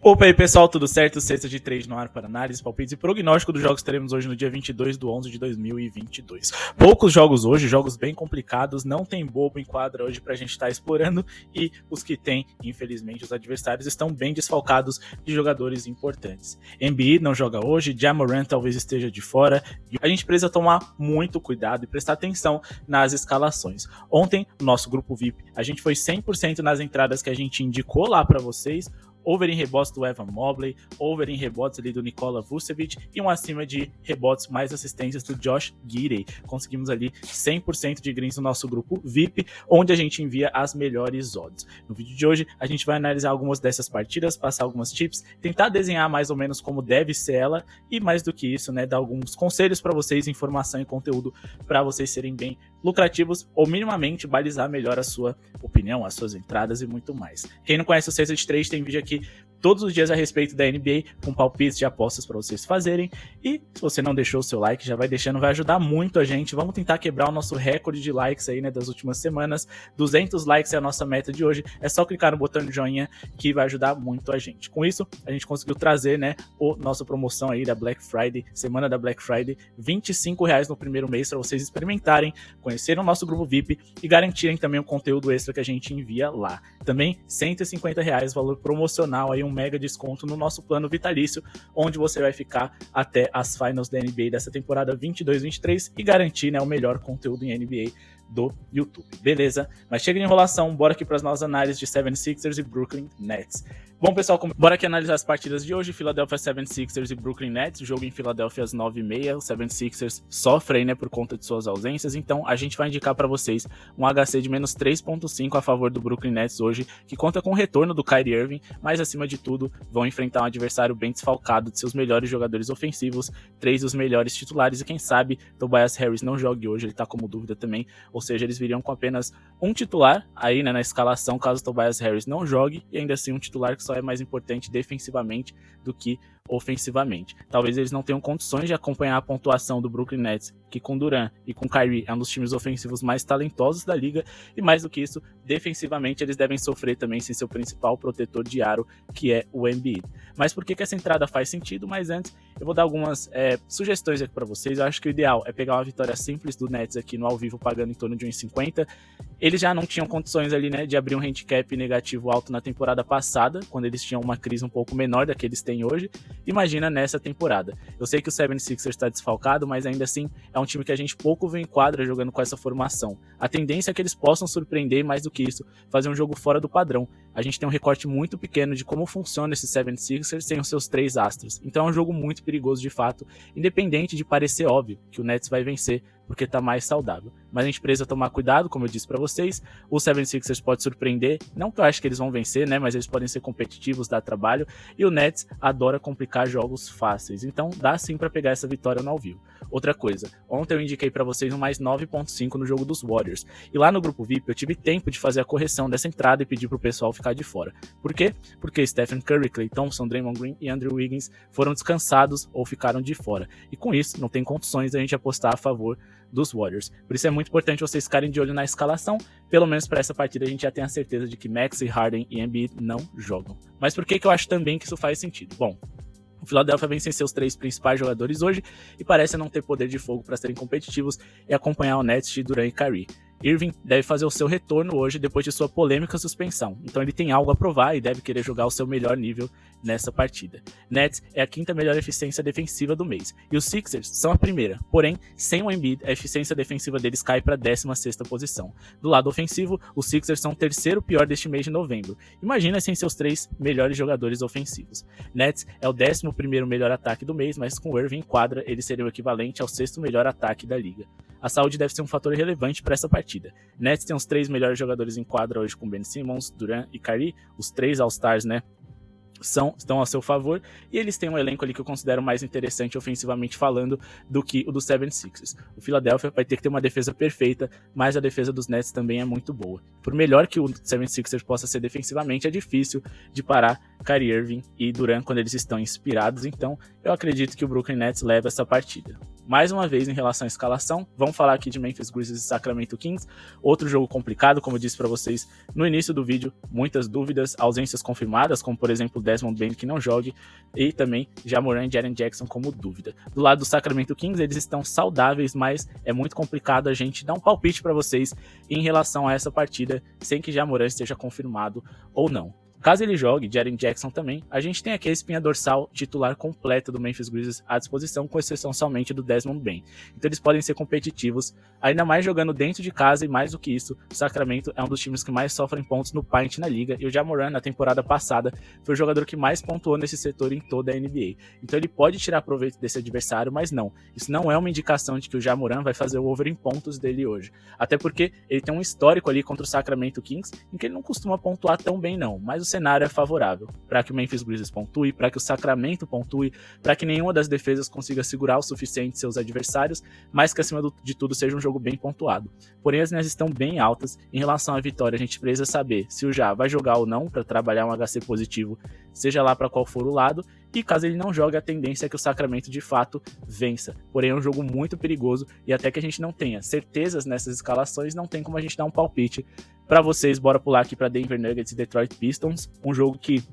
Opa aí pessoal, tudo certo? Sexta de 3 no ar para análise, palpites e prognóstico dos jogos que teremos hoje no dia 22/11 de 2022. Poucos jogos hoje, jogos bem complicados, não tem bobo em quadra hoje pra gente estar explorando e os que tem, infelizmente, os adversários estão bem desfalcados de jogadores importantes. Embiid não joga hoje, Ja Morant talvez esteja de fora e a gente precisa tomar muito cuidado e prestar atenção nas escalações. Ontem, no nosso grupo VIP, a gente foi 100% nas entradas que a gente indicou lá para vocês, over em rebotes do Evan Mobley, over em rebotes ali do Nikola Vucevic e um acima de rebotes mais assistências do Josh Giddey. Conseguimos ali 100% de greens no nosso grupo VIP, onde a gente envia as melhores odds. No vídeo de hoje, a gente vai analisar algumas dessas partidas, passar algumas tips, tentar desenhar mais ou menos como deve ser ela e mais do que isso, né, dar alguns conselhos para vocês, informação e conteúdo para vocês serem bem lucrativos ou minimamente balizar melhor a sua opinião, as suas entradas e muito mais. Quem não conhece o Sexta de 3 tem vídeo aqui todos os dias a respeito da NBA, com palpites de apostas para vocês fazerem. E se você não deixou o seu like, já vai deixando, vai ajudar muito a gente. Vamos tentar quebrar o nosso recorde de likes aí, né, das últimas semanas. 200 likes é a nossa meta de hoje. É só clicar no botão de joinha que vai ajudar muito a gente. Com isso, a gente conseguiu trazer, né, a nossa promoção aí da Black Friday, semana da Black Friday, R$25 no primeiro mês para vocês experimentarem, conhecerem o nosso grupo VIP e garantirem também o conteúdo extra que a gente envia lá. Também R$150, valor promocional aí, um mega desconto no nosso plano vitalício, onde você vai ficar até as finals da NBA dessa temporada 22-23 e garantir, né, o melhor conteúdo em NBA do YouTube, beleza? Mas chega de enrolação, bora aqui para as nossas análises de 76ers e Brooklyn Nets. Bom, pessoal, bora aqui analisar as partidas de hoje. Philadelphia 76ers e Brooklyn Nets, jogo em Filadélfia às 9h30. O 76ers sofre aí, né, por conta de suas ausências, então a gente vai indicar para vocês um HC de menos 3.5 a favor do Brooklyn Nets hoje, que conta com o retorno do Kyrie Irving, mas acima de tudo vão enfrentar um adversário bem desfalcado de seus melhores jogadores ofensivos, 3 dos melhores titulares e quem sabe Tobias Harris não jogue hoje, ele tá como dúvida também, ou seja, eles viriam com apenas um titular aí, né, na escalação caso Tobias Harris não jogue, e ainda assim um titular que só é mais importante defensivamente do que ofensivamente. Talvez eles não tenham condições de acompanhar a pontuação do Brooklyn Nets, que com Durant e com Kyrie é um dos times ofensivos mais talentosos da liga, e mais do que isso, defensivamente eles devem sofrer também sem seu principal protetor de aro, que é o Embiid. Mas por que essa entrada faz sentido? Mas antes, eu vou dar algumas sugestões aqui para vocês. Eu acho que o ideal é pegar uma vitória simples do Nets aqui no ao vivo, pagando em torno de 1,50. Eles já não tinham condições ali, né, de abrir um handicap negativo alto na temporada passada, quando eles tinham uma crise um pouco menor da que eles têm hoje. Imagina nessa temporada. Eu sei que o 76ers está desfalcado, mas ainda assim é um time que a gente pouco vê em quadra jogando com essa formação. A tendência é que eles possam surpreender, mais do que isso, fazer um jogo fora do padrão. A gente tem um recorte muito pequeno de como funciona esse 76ers sem os seus 3 astros. Então é um jogo muito perigoso de fato, independente de parecer óbvio que o Nets vai vencer, porque tá mais saudável. Mas a gente precisa tomar cuidado, como eu disse para vocês. O 76ers pode surpreender, não que eu acho que eles vão vencer, né, mas eles podem ser competitivos, dar trabalho, e o Nets adora complicar jogos fáceis, então dá sim para pegar essa vitória no ao vivo. Outra coisa, ontem eu indiquei para vocês um mais 9.5 no jogo dos Warriors, e lá no grupo VIP eu tive tempo de fazer a correção dessa entrada e pedir pro pessoal ficar de fora. Por quê? Porque Stephen Curry, Klay Thompson, Draymond Green e Andrew Wiggins foram descansados ou ficaram de fora, e com isso não tem condições da gente apostar a favor dos Warriors. Por isso é muito importante vocês ficarem de olho na escalação, pelo menos para essa partida a gente já tem a certeza de que Maxey, Harden e Embiid não jogam. Mas por que eu acho também que isso faz sentido? Bom, o Philadelphia vem sem seus 3 principais jogadores hoje e parece não ter poder de fogo para serem competitivos e acompanhar o Nets de Durant e Kyrie. Irving deve fazer o seu retorno hoje depois de sua polêmica suspensão, então ele tem algo a provar e deve querer jogar o seu melhor nível nessa partida. Nets é a 5ª melhor eficiência defensiva do mês, e os Sixers são a primeira, porém, sem o Embiid, a eficiência defensiva deles cai para a 16ª posição. Do lado ofensivo, os Sixers são o 3º pior deste mês de novembro. Imagina sem seus 3 melhores jogadores ofensivos. Nets é o 11º melhor ataque do mês, mas com o Irving em quadra, ele seria o equivalente ao 6º melhor ataque da liga. A saúde deve ser um fator relevante para essa partida. Nets tem os 3 melhores jogadores em quadra hoje com Ben Simmons, Durant e Kyrie, os 3 All-Stars, né, estão a seu favor, e eles têm um elenco ali que eu considero mais interessante ofensivamente falando do que o do 76ers. O Philadelphia vai ter que ter uma defesa perfeita, mas a defesa dos Nets também é muito boa. Por melhor que o 76ers possa ser defensivamente, é difícil de parar Kyrie Irving e Durant quando eles estão inspirados, então eu acredito que o Brooklyn Nets leva essa partida. Mais uma vez, em relação à escalação, vamos falar aqui de Memphis Grizzlies e Sacramento Kings, outro jogo complicado, como eu disse para vocês no início do vídeo, muitas dúvidas, ausências confirmadas, como por exemplo Desmond Bane que não jogue, e também Ja Morant e Jaren Jackson como dúvida. Do lado do Sacramento Kings, eles estão saudáveis, mas é muito complicado a gente dar um palpite para vocês em relação a essa partida, sem que Ja Morant esteja confirmado ou não. Caso ele jogue, Jaren Jackson também, a gente tem aqui a espinha dorsal titular completa do Memphis Grizzlies à disposição, com exceção somente do Desmond Bane. Então eles podem ser competitivos, ainda mais jogando dentro de casa, e mais do que isso, o Sacramento é um dos times que mais sofrem pontos no paint na liga, e o Ja Morant, na temporada passada, foi o jogador que mais pontuou nesse setor em toda a NBA. Então ele pode tirar proveito desse adversário, mas não. Isso não é uma indicação de que o Ja Morant vai fazer o over em pontos dele hoje. Até porque ele tem um histórico ali contra o Sacramento Kings, em que ele não costuma pontuar tão bem não, mas o cenário é favorável para que o Memphis Grizzlies pontue, para que o Sacramento pontue, para que nenhuma das defesas consiga segurar o suficiente seus adversários, mas que acima de tudo seja um jogo bem pontuado. Porém as linhas estão bem altas. Em relação à vitória, a gente precisa saber se o Ja vai jogar ou não para trabalhar um HC positivo, seja lá para qual for o lado, e caso ele não jogue, a tendência é que o Sacramento de fato vença. Porém é um jogo muito perigoso, e até que a gente não tenha certezas nessas escalações, não tem como a gente dar um palpite para vocês. Bora pular aqui para Denver Nuggets e Detroit Pistons, um jogo que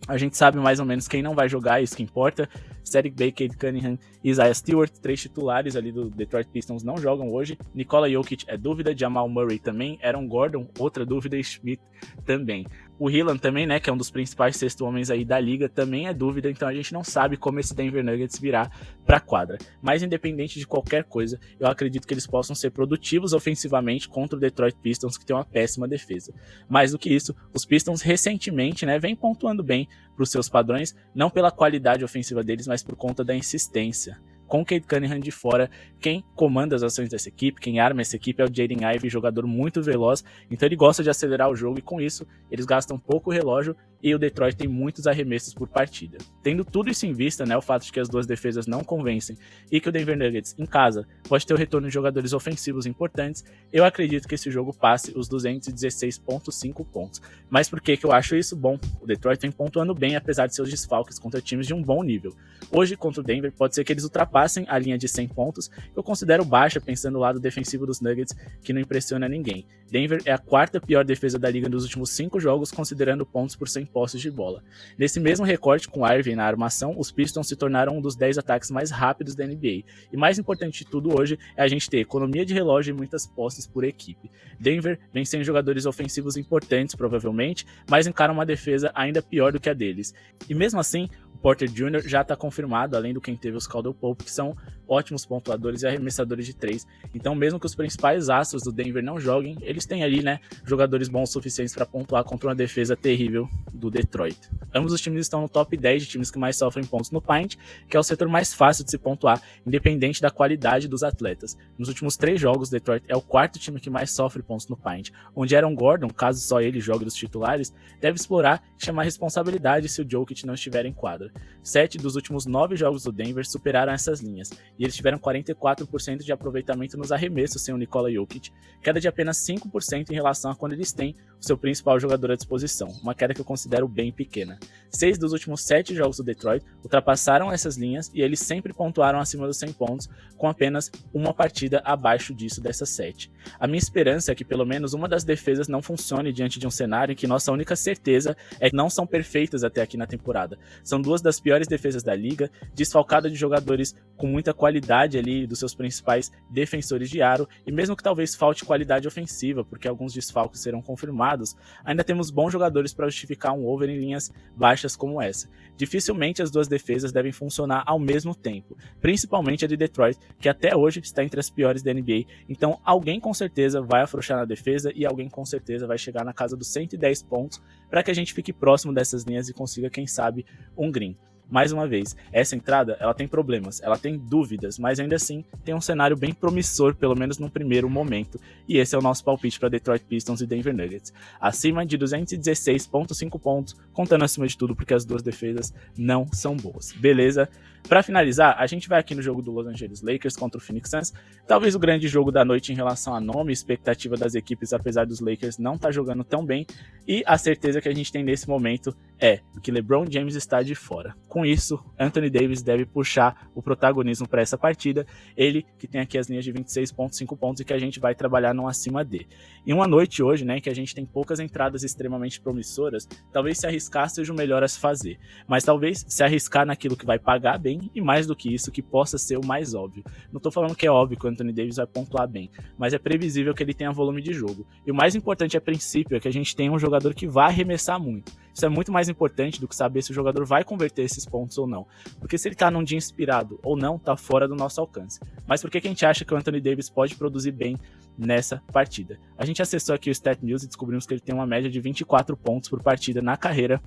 a gente sabe mais ou menos quem não vai jogar, isso que importa. Saddiq Bey, Cade Cunningham e Isaiah Stewart, 3 titulares ali do Detroit Pistons, não jogam hoje. Nikola Jokic é dúvida, Jamal Murray também, Aaron Gordon, outra dúvida, e Schmidt também. O Hillan também, né, que é um dos principais sexto homens aí da liga, também é dúvida, então a gente não sabe como esse Denver Nuggets virá pra quadra. Mas independente de qualquer coisa, eu acredito que eles possam ser produtivos ofensivamente contra o Detroit Pistons, que tem uma péssima defesa. Mais do que isso, os Pistons recentemente, né, vem pontuando bem pros seus padrões, não pela qualidade ofensiva deles, mas por conta da insistência. Com o Cade Cunningham de fora, quem comanda as ações dessa equipe, quem arma essa equipe é o Jaden Ivey, jogador muito veloz, então ele gosta de acelerar o jogo, e com isso eles gastam pouco relógio, e o Detroit tem muitos arremessos por partida. Tendo tudo isso em vista, né, o fato de que as duas defesas não convencem e que o Denver Nuggets em casa pode ter o retorno de jogadores ofensivos importantes, eu acredito que esse jogo passe os 216,5 pontos. Mas por que eu acho isso? Bom, o Detroit vem pontuando bem apesar de seus desfalques contra times de um bom nível. Hoje contra o Denver pode ser que eles ultrapassem a linha de 100 pontos, que eu considero baixa pensando no lado defensivo dos Nuggets, que não impressiona ninguém. Denver é a quarta pior defesa da liga nos últimos 5 jogos, considerando pontos por 100 posses de bola. Nesse mesmo recorte, com Irving na armação, os Pistons se tornaram um dos 10 ataques mais rápidos da NBA. E mais importante de tudo hoje é a gente ter economia de relógio e muitas posses por equipe. Denver vem sem jogadores ofensivos importantes, provavelmente, mas encara uma defesa ainda pior do que a deles. E mesmo assim, o Porter Jr. já está confirmado, além do quem teve os Caldwell Pope, que são ótimos pontuadores e arremessadores de 3. Então, mesmo que os principais astros do Denver não joguem, eles têm ali, né, jogadores bons o suficientes para pontuar contra uma defesa terrível do Detroit. Ambos os times estão no top 10 de times que mais sofrem pontos no paint, que é o setor mais fácil de se pontuar, independente da qualidade dos atletas. Nos últimos 3 jogos, Detroit é o quarto time que mais sofre pontos no paint, onde Aaron Gordon, caso só ele jogue dos titulares, deve explorar e chamar responsabilidade se o Jokic não estiver em quadra. 7 dos últimos 9 jogos do Denver superaram essas linhas, e eles tiveram 44% de aproveitamento nos arremessos sem o Nikola Jokic, queda de apenas 5% em relação a quando eles têm o seu principal jogador à disposição, uma queda que eu considero bem pequena. 6 dos últimos 7 jogos do Detroit ultrapassaram essas linhas, e eles sempre pontuaram acima dos 100 pontos, com apenas uma partida abaixo disso dessas 7. A minha esperança é que pelo menos uma das defesas não funcione diante de um cenário em que nossa única certeza é que não são perfeitas até aqui na temporada. São duas das piores defesas da liga, desfalcada de jogadores com muita qualidade ali dos seus principais defensores de aro, e mesmo que talvez falte qualidade ofensiva, porque alguns desfalques serão confirmados, ainda temos bons jogadores para justificar um over em linhas baixas como essa. Dificilmente as duas defesas devem funcionar ao mesmo tempo, principalmente a de Detroit, que até hoje está entre as piores da NBA, então alguém com certeza vai afrouxar na defesa e alguém com certeza vai chegar na casa dos 110 pontos para que a gente fique próximo dessas linhas e consiga, quem sabe, um green. Mais uma vez, essa entrada ela tem problemas, ela tem dúvidas, mas ainda assim tem um cenário bem promissor, pelo menos num primeiro momento, e esse é o nosso palpite para Detroit Pistons e Denver Nuggets. Acima de 216,5 pontos, contando acima de tudo porque as duas defesas não são boas, beleza? Para finalizar, a gente vai aqui no jogo do Los Angeles Lakers contra o Phoenix Suns, talvez o grande jogo da noite em relação a nome e expectativa das equipes, apesar dos Lakers não estar jogando tão bem, e a certeza que a gente tem nesse momento é que LeBron James está de fora. Com com isso, Anthony Davis deve puxar o protagonismo para essa partida. Ele que tem aqui as linhas de 26,5 pontos e que a gente vai trabalhar no acima D. Em uma noite hoje, né, que a gente tem poucas entradas extremamente promissoras, talvez se arriscar seja o melhor a se fazer. Mas talvez se arriscar naquilo que vai pagar bem e mais do que isso, que possa ser o mais óbvio. Não tô falando que é óbvio que o Anthony Davis vai pontuar bem, mas é previsível que ele tenha volume de jogo. E o mais importante a princípio é que a gente tenha um jogador que vai arremessar muito. Isso é muito mais importante do que saber se o jogador vai converter esses pontos ou não. Porque se ele tá num dia inspirado ou não, tá fora do nosso alcance. Mas por que a gente acha que o Anthony Davis pode produzir bem nessa partida? A gente acessou aqui o Stat News e descobrimos que ele tem uma média de 24 pontos por partida na carreira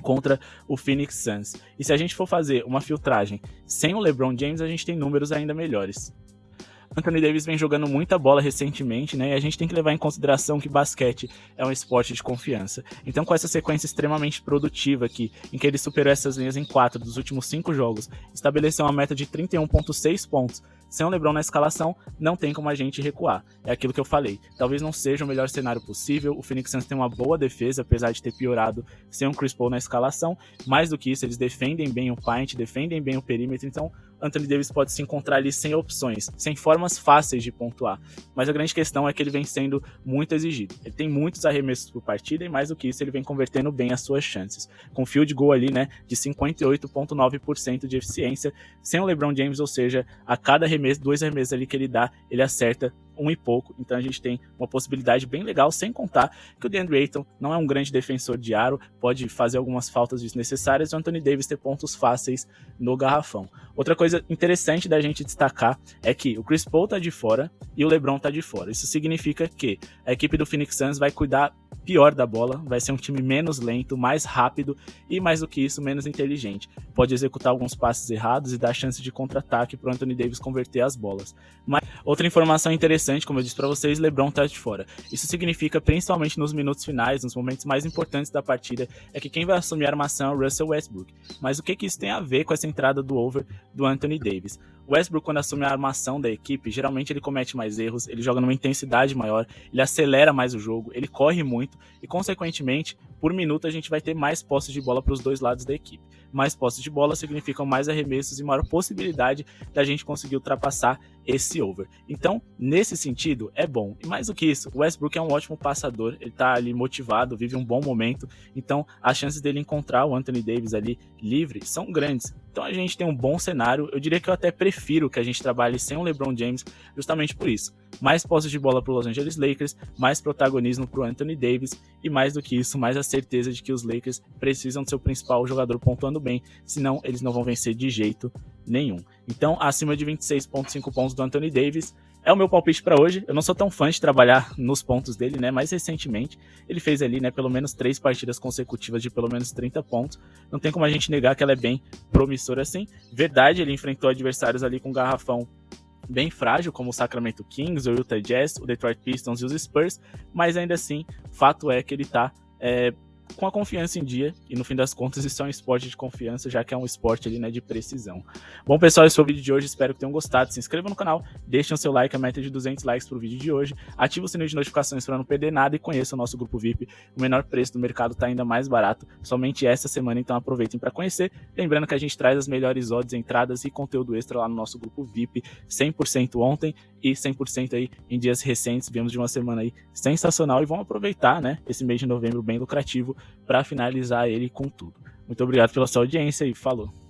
contra o Phoenix Suns. E se a gente for fazer uma filtragem sem o LeBron James, a gente tem números ainda melhores. Anthony Davis vem jogando muita bola recentemente, né? E a gente tem que levar em consideração que basquete é um esporte de confiança. Então, com essa sequência extremamente produtiva aqui, em que ele superou essas linhas em 4 dos últimos 5 jogos, estabeleceu uma meta de 31,6 pontos, sem o LeBron na escalação, não tem como a gente recuar. É aquilo que eu falei. Talvez não seja o melhor cenário possível. O Phoenix Suns tem uma boa defesa, apesar de ter piorado sem o Chris Paul na escalação. Mais do que isso, eles defendem bem o paint, defendem bem o perímetro. Então, Anthony Davis pode se encontrar ali sem opções, sem formas fáceis de pontuar. Mas a grande questão é que ele vem sendo muito exigido. Ele tem muitos arremessos por partida e mais do que isso, ele vem convertendo bem as suas chances. Com field goal ali, né, de 58,9% de eficiência, sem o LeBron James, ou seja, a cada arremesso, 2 arremessos ali que ele dá, ele acerta 1 e pouco, então a gente tem uma possibilidade bem legal, sem contar que o DeAndre Ayton não é um grande defensor de aro, pode fazer algumas faltas desnecessárias e o Anthony Davis ter pontos fáceis no garrafão. Outra coisa interessante da gente destacar é que o Chris Paul tá de fora e o LeBron tá de fora. Isso significa que a equipe do Phoenix Suns vai cuidar pior da bola, vai ser um time menos lento, mais rápido e, mais do que isso, menos inteligente. Pode executar alguns passes errados e dar chance de contra-ataque para o Anthony Davis converter as bolas. Mas outra informação interessante, como eu disse para vocês, LeBron tá de fora. Isso significa, principalmente nos minutos finais, nos momentos mais importantes da partida, é que quem vai assumir a armação é o Russell Westbrook. Mas o que isso tem a ver com essa entrada do over do Anthony Davis? O Westbrook, quando assume a armação da equipe, geralmente ele comete mais erros, ele joga numa intensidade maior, ele acelera mais o jogo, ele corre muito e, consequentemente, por minuto a gente vai ter mais posses de bola para os dois lados da equipe. Mais posses de bola significam mais arremessos e maior possibilidade da gente conseguir ultrapassar esse over. Então, nesse sentido, é bom. E mais do que isso, o Westbrook é um ótimo passador, ele tá ali motivado, vive um bom momento, então as chances dele encontrar o Anthony Davis ali livre são grandes. Então a gente tem um bom cenário, eu diria que eu até prefiro que a gente trabalhe sem o LeBron James, justamente por isso. Mais posses de bola para os Los Angeles Lakers, mais protagonismo para o Anthony Davis e mais do que isso, mais a certeza de que os Lakers precisam do seu principal jogador pontuando bem, senão eles não vão vencer de jeito nenhum. Então, acima de 26,5 pontos do Anthony Davis é o meu palpite para hoje. Eu não sou tão fã de trabalhar nos pontos dele, né? Mas recentemente ele fez ali, né, pelo menos 3 partidas consecutivas de pelo menos 30 pontos. Não tem como a gente negar que ela é bem promissora assim. Verdade, ele enfrentou adversários ali com garrafão bem frágil, como o Sacramento Kings, o Utah Jazz, o Detroit Pistons e os Spurs, mas ainda assim, fato é que ele tá com a confiança em dia, e no fim das contas isso é um esporte de confiança, já que é um esporte ali, né, de precisão. Bom, pessoal, esse foi o vídeo de hoje, espero que tenham gostado. Se inscrevam no canal, deixem o seu like, a meta de 200 likes pro vídeo de hoje, ative o sininho de notificações para não perder nada e conheça o nosso grupo VIP. O menor preço do mercado tá ainda mais barato, somente essa semana, então aproveitem para conhecer. Lembrando que a gente traz as melhores odds, entradas e conteúdo extra lá no nosso grupo VIP, 100% ontem e 100% aí em dias recentes. Viemos de uma semana aí sensacional e vamos aproveitar, né, esse mês de novembro bem lucrativo para finalizar ele com tudo. Muito obrigado pela sua audiência e falou!